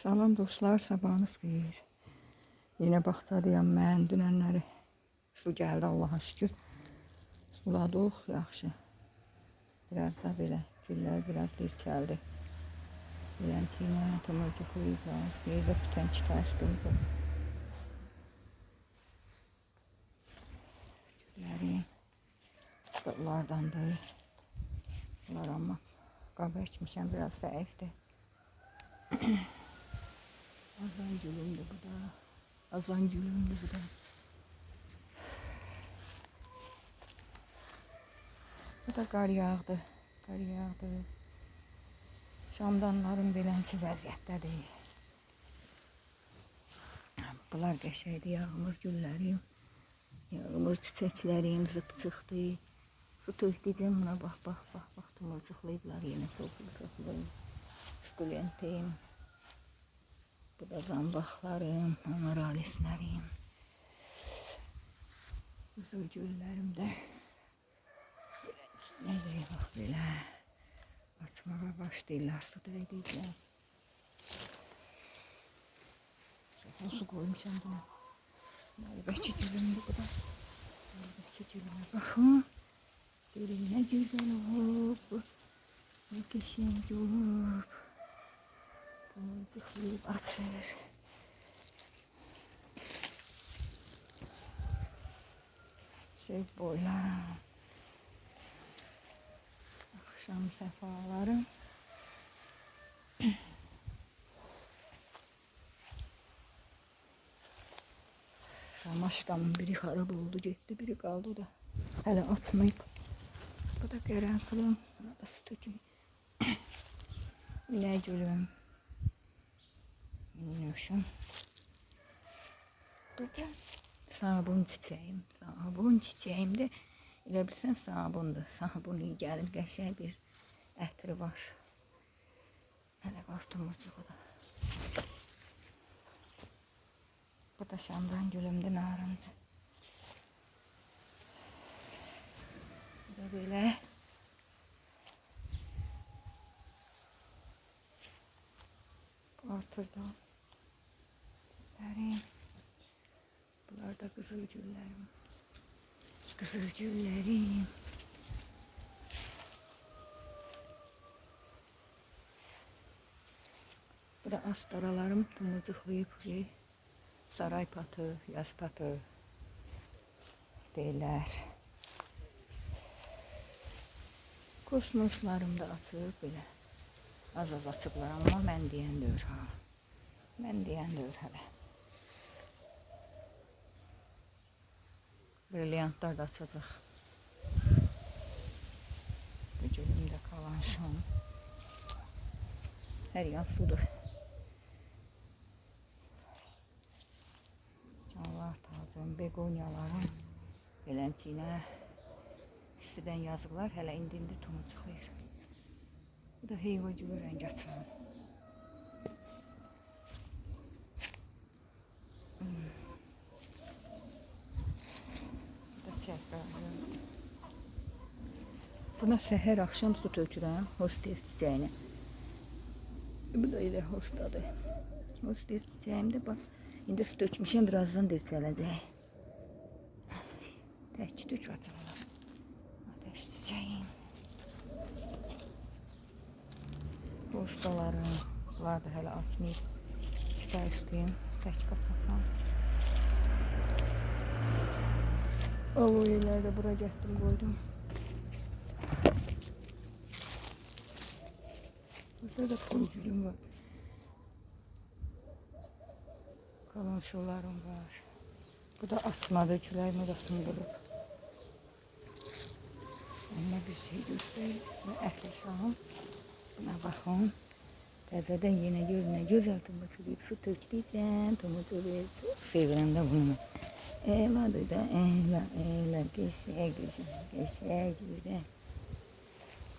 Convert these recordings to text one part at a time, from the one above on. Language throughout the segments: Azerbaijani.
Salam dostlar, sabahınız xeyir. Yine bağçadayam mən. Dünənləri su gəldi, Allaha şükür. Suladıq, yaxşı. Biraz da belə güllər biraz dirçəldi. Bilənçiylə, tomacıqlıyıqlar, yerdə tütən çıxarsqımdı. Güllərim, bunlardandır. Bunlar amma qaba içmişəm, biraz zəifdir. Azan gülümdür bu da. Azan gülümdür bu da. Bu da qar yağdı. Qar yağdı. Şamdanlarım belənçi vəziyyətdədir. Bunlar qəşəkdir, yağmur güllərim. Yağmur çiçəklərim zıpçıqdır. Su tökdiyəcəm buna bax, bax, bax, bax. Tumurcuqlayıblar yenə çoxlu. Skulentim. Bu da zambaqlarım, amaralislərim. Qızıl güllərim də. Nədir bax belə. Açmağa başlayırlar, su dəydiklər. Çoxlu su qoymuşam buna. Nəlbəki gülümdür bu da. Nəlbəki gülümə baxın. Gülüm nə gözəl olub. Nə qəşəng olub. Tomurcuqlayıb açır. Boylarım. Akşam səfalarım. Şamaşkamın biri xarab oldu, getdi, biri qaldı, o da hələ açmayıb. Bu da qərənfilin, buna da su tökün. Nə gülüm. Minnoşum. Bu da sabun çiçəyim. Sabun çiçəyim də elə bilsən sabundur. Sabun iyi gəlir, qəşəng bir ətri var. Hələ var tomurcuğu da. Bu da şamdan gülümdür, narıncı. Bu da belə. Artırdan. Bunlar da qızıl güllərim. Qızıl güllərim. Bu da astaralarım tumurcuqlayıb. Saray patı, yaz patı deyirlər. Kosmoslarım da açıb belə. Az açıblar, amma mən deyən deyir ha. Mən deyən deyir hələ. Brilyantlar da açacaq. Bu gülümdə qalan şam. Hər yan sudur. Canlar tacım, begonyalarım. Belənçiyinə istidən yazıqlar. Hələ indi tomurcuqlayır. Bu da heyva gülü rəng açılan. Buna səhər axşam su tökürəm, hostes çiçəyini. Bu da elə hostadır. Hostes çiçəyim də bax, indi su tökmüşəm, birazdan dirçələcək. Tək tük açırlar. Ateş çiçəyim. Hostalarım, bunlar da hələ açmayıb. Çıxayışlayım, tək qaçaqsam. Aloe'ləri də bura gətirdim, qoydum. Burada da pulcülüm var. Kalanşolarım var. Bu da açmadı, küləyimi də sındırıb. Amma bir şey göstərib. Və ətli şahım. Buna baxın. Təzədən yenə gör nə gözəl tomurcuqlayıb. Su tökdiyəcəm, tomurcuqlayıb. Çox sevirəm də bunu. Elədir də, elə, qəşəng, qəşəng bir də.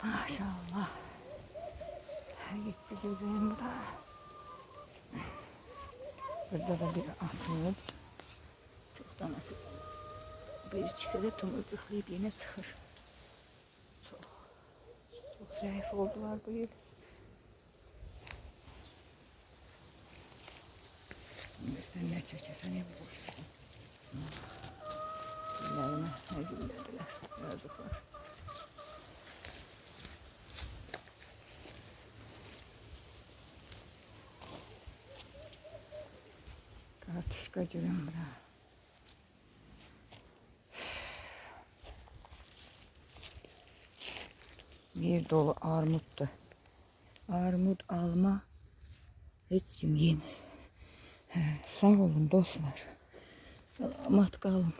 Maşallah. Gitti gözüm bu da. Burada da bir açılıb. Çoxdan açıb. Bir ikisi də tomurcuqlayıb yenə çıxır. Çox zəif oldular bu il. Sen ne çekersen yapabilirsin. Güllerime ne güllediler. Yazıklar. Kartuşkacığım bura. Bir dolu armuttu. Armut alma hiç kim yemiyor. Sağ olun dostlar. Selamat kalın.